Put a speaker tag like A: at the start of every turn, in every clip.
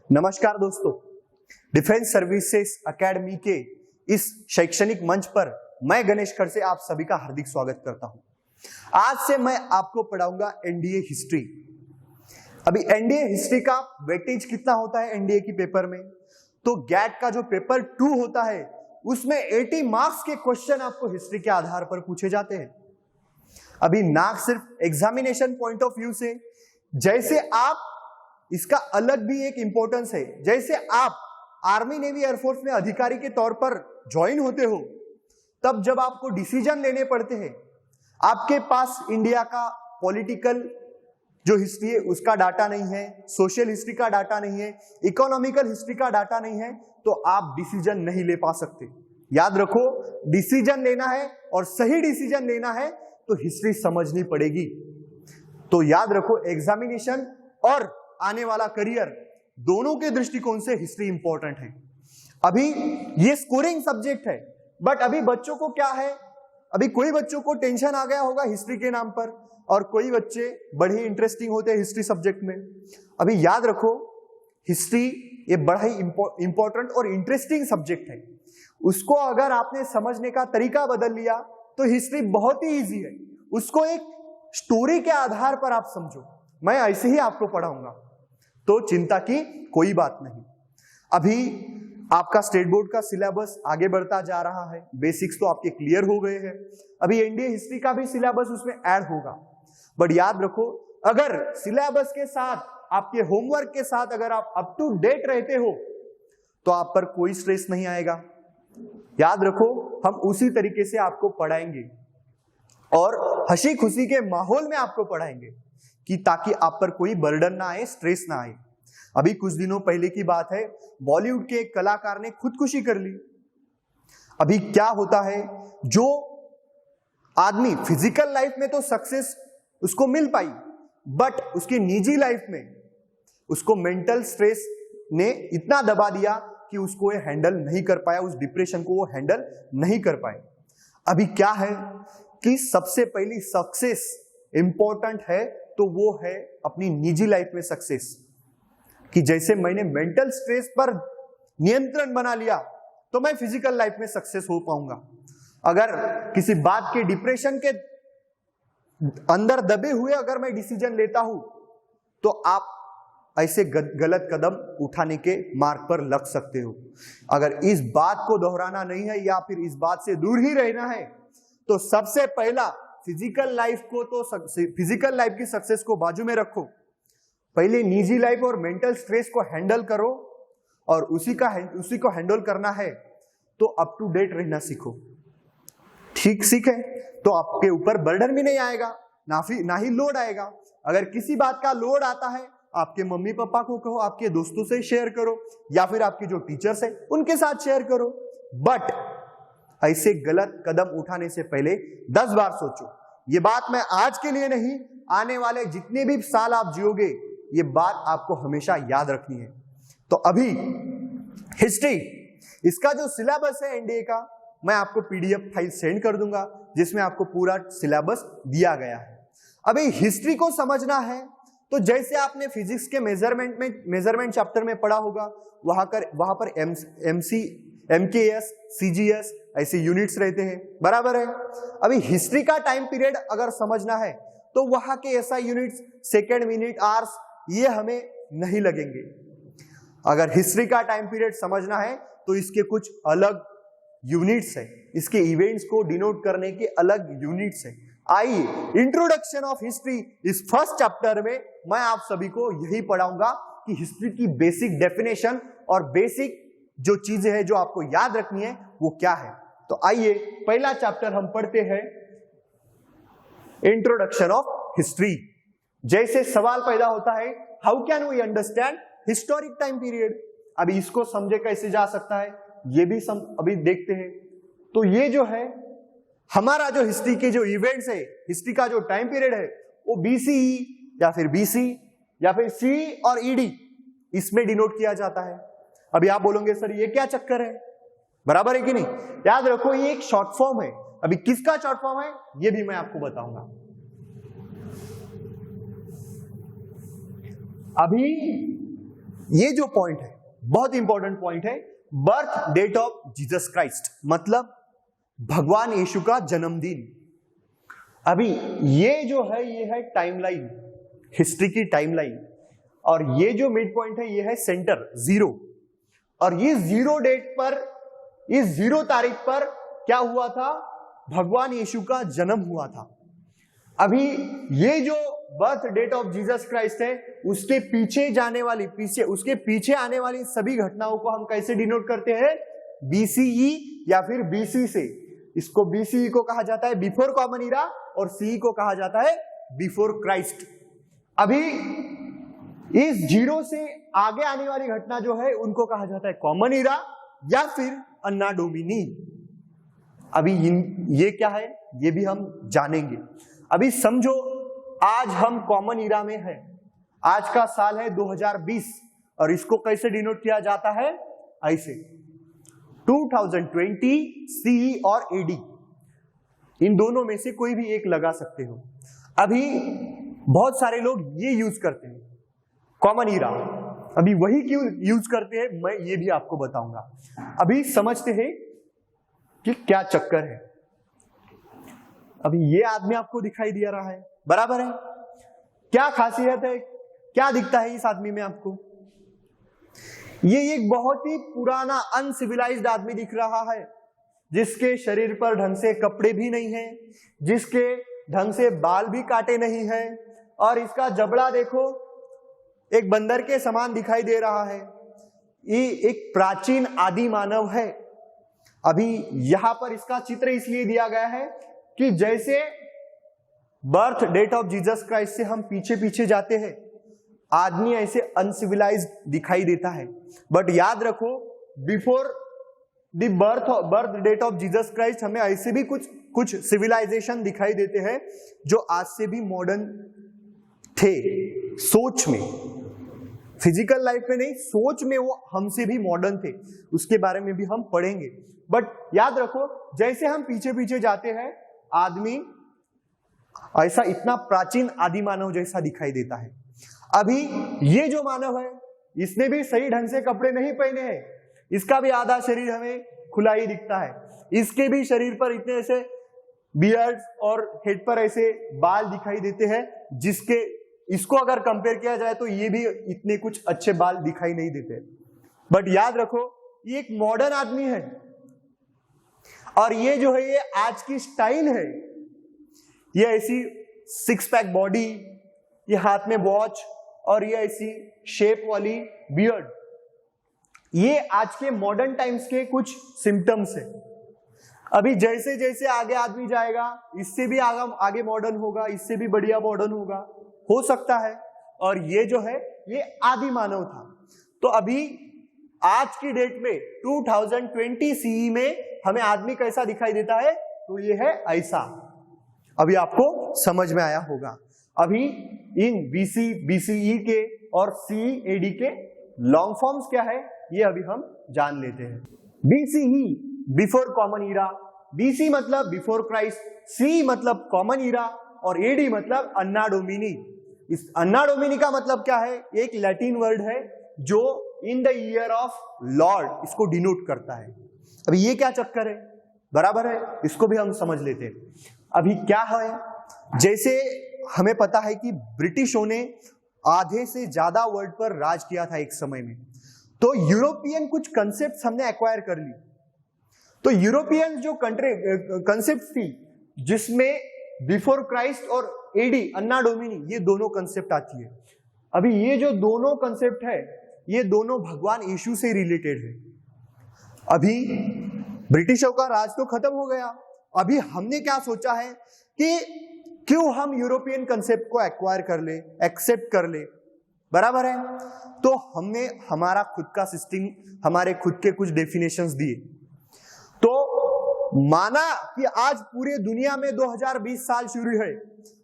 A: नमस्कार दोस्तों, defence services academy के इस शैक्षणिक मंच पर मैं गणेश खड़से आप सभी का हार्दिक स्वागत करता हूं। आज से मैं आपको पढ़ाऊंगा एनडीए हिस्ट्री। अभी एनडीए हिस्ट्री का वेटेज कितना होता है एनडीए की पेपर में, तो गैट का जो पेपर 2 होता है उसमें 80 मार्क्स के क्वेश्चन आपको हिस्ट्री के आधार पर पूछे जाते हैं। अभी ना सिर्फ एग्जामिनेशन पॉइंट ऑफ व्यू से, जैसे आप इसका अलग भी एक इंपॉर्टेंस है, जैसे आप आर्मी नेवी एयरफोर्स में अधिकारी के तौर पर ज्वाइन होते हो, तब जब आपको डिसीजन लेने पड़ते हैं, आपके पास इंडिया का पॉलिटिकल जो हिस्ट्री है उसका डाटा नहीं है, सोशल हिस्ट्री का डाटा नहीं है, इकोनॉमिकल हिस्ट्री का डाटा नहीं है, तो आप डिसीजन नहीं ले पा सकते। याद रखो, डिसीजन लेना है और सही डिसीजन लेना है तो हिस्ट्री समझनी पड़ेगी। तो याद रखो, एग्जामिनेशन और आने वाला करियर दोनों के दृष्टिकोण से हिस्ट्री इंपॉर्टेंट है। अभी ये स्कोरिंग सब्जेक्ट है, बट अभी बच्चों को क्या है, अभी कोई बच्चों को टेंशन आ गया होगा हिस्ट्री के नाम पर, और कोई बच्चे बड़े इंटरेस्टिंग होते हैं हिस्ट्री सब्जेक्ट में। अभी याद रखो, हिस्ट्री ये बड़ा ही इंपॉर्टेंट और इंटरेस्टिंग सब्जेक्ट है। उसको अगर आपने समझने का तरीका बदल लिया तो हिस्ट्री बहुत ही इजी है। उसको एक स्टोरी के आधार पर आप समझो, मैं ऐसे ही आपको पढ़ाऊंगा, तो चिंता की कोई बात नहीं। अभी आपका स्टेट बोर्ड का सिलेबस आगे बढ़ता जा रहा है, बेसिक्स तो आपके क्लियर हो गए हैं। अभी एनडीए हिस्ट्री का भी सिलेबस उसमें ऐड होगा, बट याद रखो, अगर सिलेबस के साथ, आपके होमवर्क के साथ अगर आप अप टू डेट रहते हो तो आप पर कोई स्ट्रेस नहीं आएगा। याद रखो, हम उसी तरीके से आपको पढ़ाएंगे और हंसी खुशी के माहौल में आपको पढ़ाएंगे कि ताकि आप पर कोई बर्डन ना आए, स्ट्रेस ना आए। अभी कुछ दिनों पहले की बात है, बॉलीवुड के एक कलाकार ने खुदकुशी कर ली। अभी क्या होता है, जो आदमी फिजिकल लाइफ में तो सक्सेस उसको मिल पाई, बट उसकी निजी लाइफ में उसको मेंटल स्ट्रेस ने इतना दबा दिया कि उसको ये हैंडल नहीं कर पाया, उस डिप्रेशन को वो हैंडल नहीं कर पाए। अभी क्या है कि सबसे पहली सक्सेस इंपॉर्टेंट है, तो वो है अपनी निजी लाइफ में सक्सेस। कि जैसे मैंने मेंटल स्ट्रेस पर नियंत्रण बना लिया तो मैं फिजिकल लाइफ में सक्सेस हो पाऊंगा। अगर किसी बात के डिप्रेशन के अंदर दबे हुए अगर मैं डिसीजन लेता हूं तो आप ऐसे गलत कदम उठाने के मार्ग पर लग सकते हो। अगर इस बात को दोहराना नहीं है या फिर इस बात से दूर ही रहना है, तो सबसे पहला फिजिकल लाइफ को, तो फिजिकल लाइफ की सक्सेस को बाजू में रखो, पहले निजी लाइफ और मेंटल स्ट्रेस को हैंडल करो, और उसी को हैंडल करना है तो अप टू डेट रहना सीखो। ठीक सीखे तो आपके ऊपर बर्डन भी नहीं आएगा, ना ही लोड आएगा। अगर किसी बात का लोड आता है, आपके मम्मी पापा को कहो, आपके दोस्तों से शेयर करो, या फिर आपके जो टीचर्स है उनके साथ शेयर करो। बट ऐसे गलत कदम उठाने से पहले 10 बार सोचो। ये बात मैं आज के लिए नहीं, आने वाले जितने भी साल आप जियोगे, ये बात आपको हमेशा याद रखनी है। तो अभी हिस्ट्री, इसका जो सिलेबस है एनडीए का, मैं आपको पीडीएफ फाइल सेंड कर दूंगा जिसमें आपको पूरा सिलेबस दिया गया है। अभी हिस्ट्री को समझना है तो जैसे आपने फिजिक्स के मेजरमेंट चैप्टर में पढ़ा होगा, वहां पर एमसी, एमकेएस, सीजीएस ऐसे यूनिट्स रहते हैं, बराबर है। अभी हिस्ट्री का टाइम पीरियड अगर समझना है तो वहां के SI units, second, minute, hours, ये हमें नहीं लगेंगे। अगर हिस्ट्री का टाइम पीरियड समझना है तो इसके कुछ अलग यूनिट्स है, इसके इवेंट्स को डिनोट करने के अलग यूनिट्स है। आइए, इंट्रोडक्शन ऑफ हिस्ट्री इस फर्स्ट चैप्टर में मैं आप सभी को यही पढ़ाऊंगा कि हिस्ट्री की बेसिक डेफिनेशन और बेसिक जो चीजें हैं जो आपको याद रखनी है वो क्या है। तो आइए, पहला चैप्टर हम पढ़ते हैं, इंट्रोडक्शन ऑफ हिस्ट्री। जैसे सवाल पैदा होता है, how can we understand historic time period. अभी इसको समझे कैसे जा सकता है, ये भी अभी देखते हैं। तो ये जो है हमारा जो हिस्ट्री के जो इवेंट्स है, हिस्ट्री का जो टाइम पीरियड है, वो बीसीई या फिर बीसी या फिर सी और ईडी, इसमें डिनोट किया जाता है। अभी आप बोलोगे सर ये क्या चक्कर है, बराबर है कि नहीं। याद रखो, ये एक शॉर्ट फॉर्म है। अभी किसका शॉर्ट फॉर्म है ये भी मैं आपको बताऊंगा। अभी ये जो पॉइंट है बहुत इंपॉर्टेंट पॉइंट है, birth date of Jesus Christ, मतलब भगवान यीशु का जन्मदिन। अभी ये जो है ये है टाइमलाइन, हिस्ट्री की टाइमलाइन, और ये जो मिड पॉइंट है ये है सेंटर 0, और ये 0 डेट पर, इस 0 तारीख पर क्या हुआ था, भगवान यीशु का जन्म हुआ था। अभी ये जो birth date of Jesus Christ है उसके पीछे जाने वाली, उसके पीछे आने वाली सभी घटनाओं को हम कैसे डिनोट करते हैं, BCE या फिर BC से। इसको BCE को कहा जाता है बिफोर कॉमन ईरा, और CE को कहा जाता है बिफोर क्राइस्ट। अभी इस 0 से आगे आने वाली घटना जो है उनको कहा जाता है कॉमन ईरा या फिर अन्ना डोमिनी। अभी ये क्या है ये भी हम जानेंगे। अभी समझो आज हम कॉमन ईरा में हैं, आज का साल है 2020, और इसको कैसे डिनोट किया जाता है, ऐसे 2020 CE और AD, इन दोनों में से कोई भी एक लगा सकते हो। अभी बहुत सारे लोग ये यूज करते हैं कॉमन ईरा, अभी वही क्यों यूज करते हैं मैं ये भी आपको बताऊंगा। अभी समझते हैं कि क्या चक्कर है। अभी ये आदमी आपको दिखाई दे रहा है, बराबर है, क्या खासियत है, क्या दिखता है इस आदमी में आपको, ये एक बहुत ही पुराना अनसिविलाइज्ड आदमी दिख रहा है, जिसके शरीर पर ढंग से कपड़े भी नहीं है, जिसके ढंग से बाल भी काटे नहीं है, और इसका जबड़ा देखो एक बंदर के समान दिखाई दे रहा है। ये एक प्राचीन आदि मानव है। अभी यहां पर इसका चित्र इसलिए दिया गया है कि जैसे birth date of Jesus Christ से हम पीछे पीछे जाते हैं, आदमी ऐसे अनसिविलाइज्ड दिखाई देता है, बट याद रखो before the birth date of Jesus Christ हमें ऐसे भी कुछ सिविलाइजेशन दिखाई देते हैं जो आज से भी मॉडर्न थे, सोच में, फिजिकल लाइफ में नहीं, सोच में वो हमसे भी मॉडर्न थे, उसके बारे में भी हम पढ़ेंगे। बट याद रखो जैसे हम पीछे पीछे जाते हैं आदमी ऐसा इतना प्राचीन आदि मानव जैसा दिखाई देता है। अभी ये जो मानव है इसने भी सही ढंग से कपड़े नहीं पहने हैं, इसका भी आधा शरीर हमें खुला ही दिखता है, इसके भी शरीर पर इतने ऐसे बियर्ड और हेड पर ऐसे बाल दिखाई देते हैं, जिसके इसको अगर कंपेयर किया जाए तो ये भी इतने कुछ अच्छे बाल दिखाई नहीं देते। बट याद रखो ये एक मॉडर्न आदमी है, और ये जो है ये आज की स्टाइल है, ये ऐसी 6 पैक बॉडी, ये हाथ में वॉच, और ये ऐसी शेप वाली बियर्ड, ये आज के मॉडर्न टाइम्स के कुछ सिम्टम्स है। अभी जैसे जैसे आगे आदमी जाएगा इससे भी आगे मॉडर्न होगा, इससे भी बढ़िया मॉडर्न होगा, हो सकता है। और ये जो है ये आदि मानव था। तो अभी आज की डेट में 2020 CE में हमें आदमी कैसा दिखाई देता है, तो ये है ऐसा। अभी आपको समझ में आया होगा। अभी इन BCE के और CE AD के लॉन्ग फॉर्म्स क्या है ये अभी हम जान लेते हैं। BCE before common era, BC मतलब बिफोर क्राइस्ट, CE मतलब कॉमन ईरा, और AD मतलब अन्ना डोमिनी। इस अन्ना डोमिनी का मतलब क्या है, एक लैटिन वर्ड है जो in the year of Lord इसको डिनोट करता है। अभी ये क्या चक्कर है, बराबर है, इसको भी हम समझ लेते हैं। अभी क्या है, जैसे हमें पता है कि ब्रिटिशों ने आधे से ज्यादा वर्ल्ड पर राज किया था एक समय में, तो यूरोपियन कुछ कंसेप्ट हमने एक्वायर कर ली। तो यूरोपियन जो कंसेप्ट थी जिसमें बिफोर क्राइस्ट और AD अन्ना डोमिनी ये दोनों कंसेप्ट आती है। अभी ये जो दोनों कंसेप्ट है ये दोनों भगवान यीशु से रिलेटेड है। अभी ब्रिटिशों का राज तो खत्म हो गया, अभी हमने क्या सोचा है कि क्यों हम यूरोपियन कंसेप्ट को एक्वायर कर ले, एक्सेप्ट कर ले, बराबर है। तो हमने हमारा खुद का सिस्टम, हमारे खुद के कुछ डेफिनेशंस दिए, तो माना कि आज पूरे दुनिया में 2020 साल शुरू है,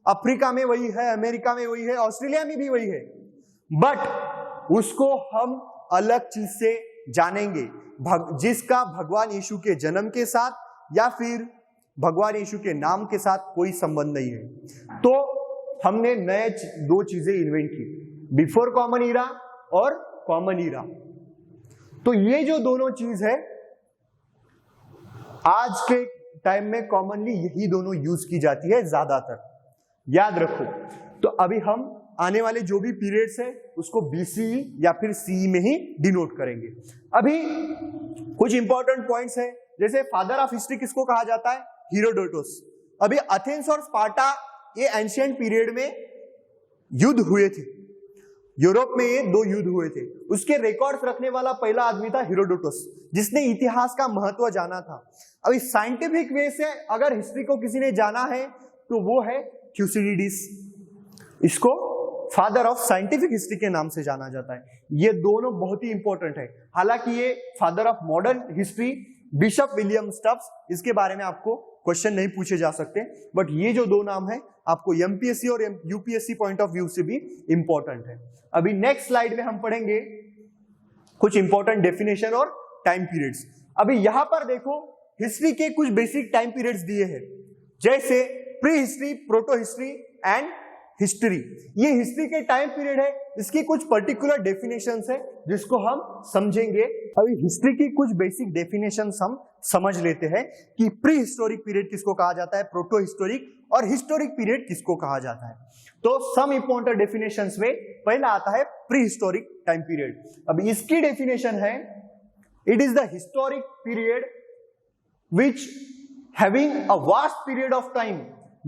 A: अफ्रीका में वही है, अमेरिका में वही है, ऑस्ट्रेलिया में भी वही है, बट उसको हम अलग चीज से जानेंगे, जिसका भगवान यीशु के जन्म के साथ या फिर भगवान यीशु के नाम के साथ कोई संबंध नहीं है। तो हमने नए 2 चीजें इन्वेंट की, बिफोर कॉमन ईरा और कॉमन ईरा। तो ये जो दोनों चीज है आज के टाइम में कॉमनली यही दोनों यूज की जाती है ज्यादातर, याद रखो। तो अभी हम आने वाले जो भी पीरियड्स है उसको बीसीई या फिर सीई में ही डिनोट करेंगे। अभी कुछ इंपॉर्टेंट पॉइंट्स है, जैसे फादर ऑफ हिस्ट्री किसको कहा जाता है? हीरोडोटस। अभी एथेंस और स्पार्टा ये एंशिएंट पीरियड में युद्ध हुए थे, यूरोप में ये 2 युद्ध हुए थे। उसके रिकॉर्ड्स रखने वाला पहला आदमी था हीरोडोटस, जिसने इतिहास का महत्व जाना था। अभी साइंटिफिक वे से अगर हिस्ट्री को किसी ने जाना है तो वो है थ्यूसिडिडिस, इसको फादर ऑफ साइंटिफिक हिस्ट्री के नाम से जाना जाता है। ये दोनों बहुत ही इंपॉर्टेंट है। हालांकि ये father of modern history Bishop William Stubbs, इसके बारे में आपको क्वेश्चन नहीं पूछे जा सकते, बट ये जो 2 नाम है आपको एमपीएससी और यूपीएससी पॉइंट ऑफ व्यू से भी इंपॉर्टेंट है। अभी नेक्स्ट स्लाइड में हम पढ़ेंगे कुछ इंपॉर्टेंट डेफिनेशन और टाइम पीरियड्स। अभी यहां पर देखो हिस्ट्री के कुछ बेसिक टाइम पीरियड्स दिए हैं, जैसे pre history, proto history and history. ये हिस्ट्री के टाइम पीरियड है, इसकी कुछ पर्टिकुलर डेफिनेशंस है जिसको हम समझेंगे। अभी हिस्ट्री की कुछ बेसिक डेफिनेशंस हम समझ लेते हैं कि प्री हिस्टोरिक पीरियड किसको कहा जाता है, प्रोटो हिस्टोरिक और हिस्टोरिक पीरियड किसको कहा जाता है। तो सम इंपॉर्टेंट डेफिनेशंस में पहला आता है प्री हिस्टोरिक टाइम पीरियड। अब इसकी डेफिनेशन है, it is the historic period which having a vast period of time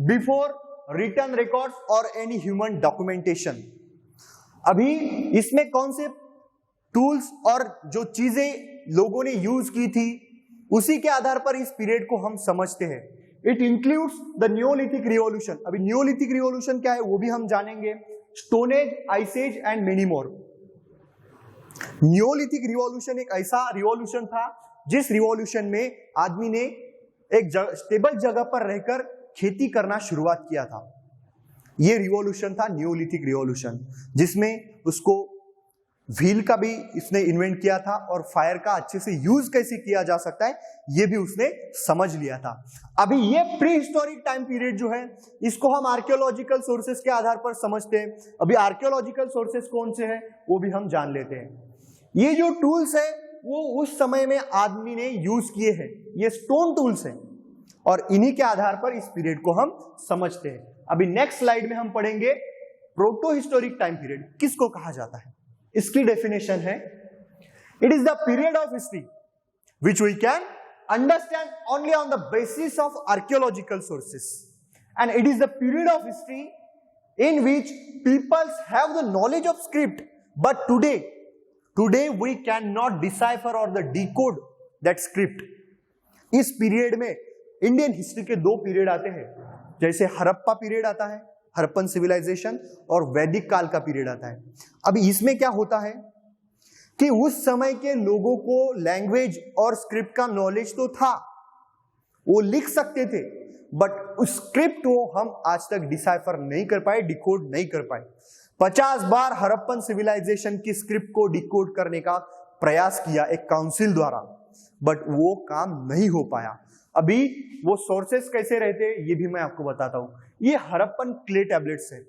A: before return records और एनी ह्यूमन डॉक्यूमेंटेशन। अभी इसमें कौन से टूल्स और जो चीजें लोगों ने यूज की थी उसी के आधार पर इस पीरियड को हम समझते हैं। It includes the Neolithic revolution. अभी न्यूलिथिक रिवॉल्यूशन क्या है वो भी हम जानेंगे, stone age, ice age and many more. Neolithic revolution एक ऐसा रिवॉल्यूशन था जिस रिवॉल्यूशन में आदमी ने एक स्टेबल जगह पर रहकर खेती करना शुरुआत किया था। यह रिवॉल्यूशन था न्यूलिथिक रिवॉल्यूशन, जिसमें उसको व्हील का भी इसने इन्वेंट किया था और फायर का अच्छे से यूज कैसे किया जा सकता है यह भी उसने समझ लिया था। अभी ये प्री हिस्टोरिक टाइम पीरियड जो है इसको हम आर्कियोलॉजिकल सोर्सेस के आधार पर समझते हैं। अभी आर्कियोलॉजिकल सोर्सेस कौन से हैं वो भी हम जान लेते हैं। ये जो टूल्स है वो उस समय में आदमी ने यूज किए हैं, ये स्टोन टूल्स हैं और इन्हीं के आधार पर इस पीरियड को हम समझते हैं। अभी नेक्स्ट स्लाइड में हम पढ़ेंगे प्रोटो हिस्टोरिक टाइम पीरियड किसको कहा जाता है। इसकी डेफिनेशन है, it is the period of history which we can understand only on the basis of archaeological sources and it is the period of history in which peoples have the knowledge of script but today we can not decipher और the decode that script. इस period में Indian history के 2 period आते हैं, जैसे Harappa period आता है, Harappan civilisation, और वैदिक काल का पीरियड आता है। अभी इसमें क्या होता है कि उस समय के लोगों को लैंग्वेज और स्क्रिप्ट का नॉलेज तो था, वो लिख सकते थे, बट उस स्क्रिप्ट को हम आज तक डिसाइफर नहीं कर पाए, डिकोड नहीं कर पाए। 50 बार हड़प्पन सिविलाइजेशन की स्क्रिप्ट को डिकोड करने का प्रयास किया एक काउंसिल द्वारा, बट वो काम नहीं हो पाया। अभी वो सोर्सेस कैसे रहते ये भी मैं आपको बताता हूं। ये हड़प्पन क्ले टैबलेट्स है।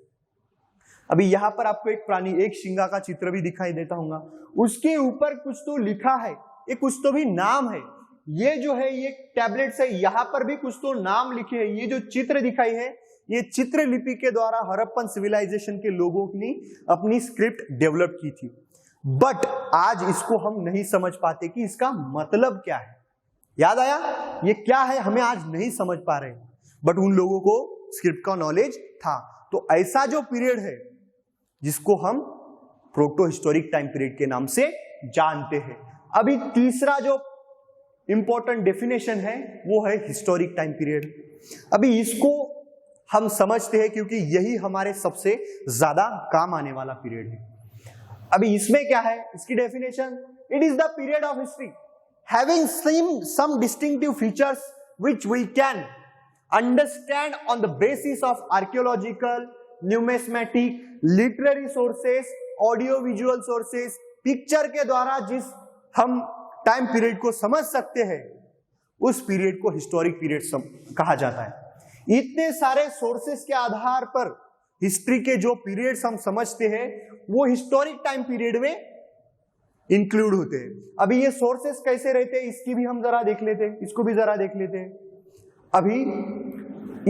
A: अभी यहां पर आपको एक प्राणी, एक शिंगा का चित्र भी दिखाई देता होगा, उसके ऊपर कुछ तो लिखा है, ये कुछ तो भी नाम है। ये जो है ये टैबलेट्स है, यहां पर भी कुछ तो नाम लिखे हैं। ये जो चित्र दिखाई है ये चित्र लिपि के द्वारा हड़प्पन सिविलाइजेशन के लोगों ने अपनी स्क्रिप्ट डेवलप की थी, बट आज इसको हम नहीं समझ पाते कि इसका मतलब क्या है। याद आया ये क्या है, हमें आज नहीं समझ पा रहे, बट उन लोगों को स्क्रिप्ट का नॉलेज था। तो ऐसा जो पीरियड है जिसको हम प्रोटो हिस्टोरिक टाइम पीरियड के नाम से जानते हैं। अभी तीसरा जो इंपॉर्टेंट डेफिनेशन है वो है हिस्टोरिक टाइम पीरियड। अभी इसको हम समझते हैं क्योंकि यही हमारे सबसे ज्यादा काम आने वाला पीरियड है। अभी इसमें क्या है, इसकी definition, it is the period of history having some distinctive features which we can understand on the basis of archaeological, numismatic, literary sources, audio visual sources, picture के द्वारा जिस हम टाइम पीरियड को समझ सकते हैं उस पीरियड को हिस्टोरिक पीरियड कहा जाता है। इतने सारे सोर्सेस के आधार पर हिस्ट्री के जो पीरियड्स हम समझते हैं वो हिस्टोरिक टाइम पीरियड में इंक्लूड होते हैं। अभी ये सोर्सेस कैसे रहते हैं इसकी भी हम जरा देख लेते हैं, इसको भी जरा देख लेते हैं। अभी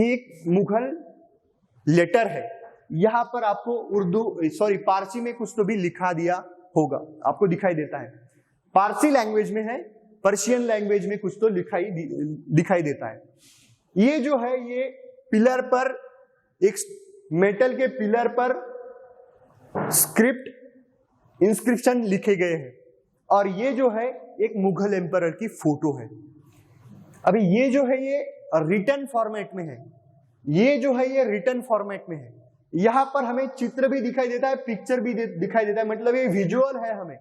A: एक मुगल लेटर है, यहां पर आपको पारसी में कुछ तो भी लिखा दिया होगा, आपको दिखाई देता है। पारसी लैंग्वेज में है, पर्शियन लैंग्वेज में कुछ तो दिखाई देता है। ये जो है ये पिलर पर, एक मेटल के पिलर पर स्क्रिप्ट इंस्क्रिप्शन लिखे गए हैं और ये जो है एक मुगल एम्परर की फोटो है। अभी ये जो है ये रिटन फॉर्मेट में है, ये जो है ये रिटन फॉर्मेट में है। यहां पर हमें चित्र भी दिखाई देता है, पिक्चर भी दिखाई देता है, मतलब ये विजुअल है, हमें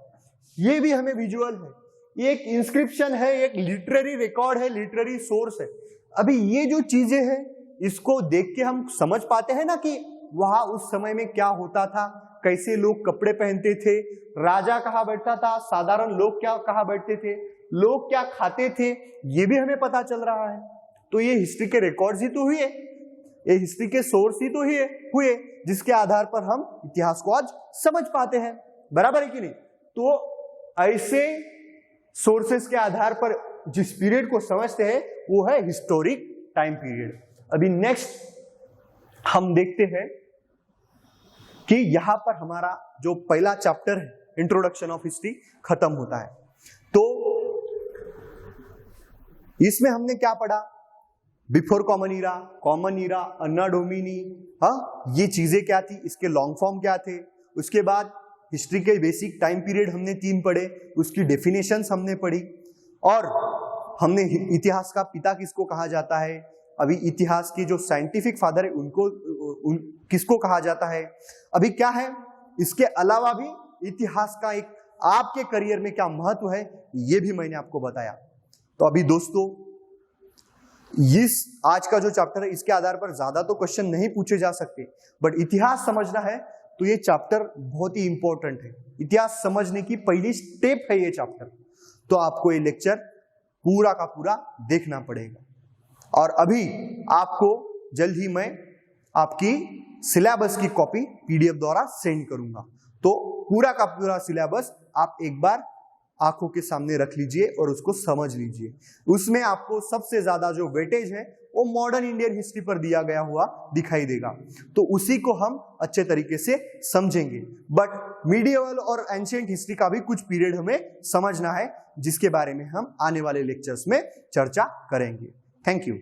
A: ये भी हमें विजुअल है। ये एक इंस्क्रिप्शन है, एक लिटरेरी रिकॉर्ड है, लिटरेरी सोर्स है। अभी ये जो चीजें हैं इसको देख के हम समझ पाते हैं ना कि वहां उस समय में क्या होता था, कैसे लोग कपड़े पहनते थे, राजा कहाँ बैठता था, साधारण लोग क्या कहाँ बैठते थे, लोग क्या खाते थे, ये भी हमें पता चल रहा है। तो ये हिस्ट्री के रिकॉर्ड्स ही तो हुए, ये हिस्ट्री के सोर्स ही तो हुए जिसके आधार पर हम इतिहास को आज समझ पाते हैं, बराबर है कि नहीं। तो ऐसे सोर्सेस के आधार पर जिस पीरियड को समझते हैं वो है हिस्टोरिक टाइम पीरियड। अभी नेक्स्ट हम देखते हैं कि यहां पर हमारा जो पहला चैप्टर है इंट्रोडक्शन ऑफ हिस्ट्री खत्म होता है। तो इसमें हमने क्या पढ़ा, बिफोर कॉमन ईरा, अन्ना डोमिनी, ये चीजें क्या थी, इसके लॉन्ग फॉर्म क्या थे। उसके बाद हिस्ट्री के बेसिक टाइम पीरियड हमने 3 पढ़े, उसकी डेफिनेशंस हमने पढ़ी और हमने इतिहास का पिता किसको कहा जाता है, अभी इतिहास के जो साइंटिफिक फादर है उनको किसको कहा जाता है, अभी क्या है, इसके अलावा भी इतिहास का एक आपके करियर में क्या महत्व है ये भी मैंने आपको बताया। तो अभी दोस्तों इस आज का जो चैप्टर है इसके आधार पर ज्यादा तो क्वेश्चन नहीं पूछे जा सकते, बट इतिहास समझना है तो ये चैप्टर बहुत ही इंपॉर्टेंट है। इतिहास समझने की पहली स्टेप है ये चैप्टर, तो आपको ये लेक्चर पूरा का पूरा देखना पड़ेगा। और अभी आपको जल्द ही मैं आपकी सिलेबस की कॉपी पीडीएफ द्वारा सेंड करूंगा, तो पूरा का पूरा सिलेबस आप एक बार आंखों के सामने रख लीजिए और उसको समझ लीजिए। उसमें आपको सबसे ज्यादा जो वेटेज है वो मॉडर्न इंडियन हिस्ट्री पर दिया गया हुआ दिखाई देगा, तो उसी को हम अच्छे तरीके से समझेंगे। बट मीडिएवल और एंशिएंट हिस्ट्री का भी कुछ पीरियड हमें समझना है जिसके बारे में हम आने वाले लेक्चर्स में चर्चा करेंगे। Thank you.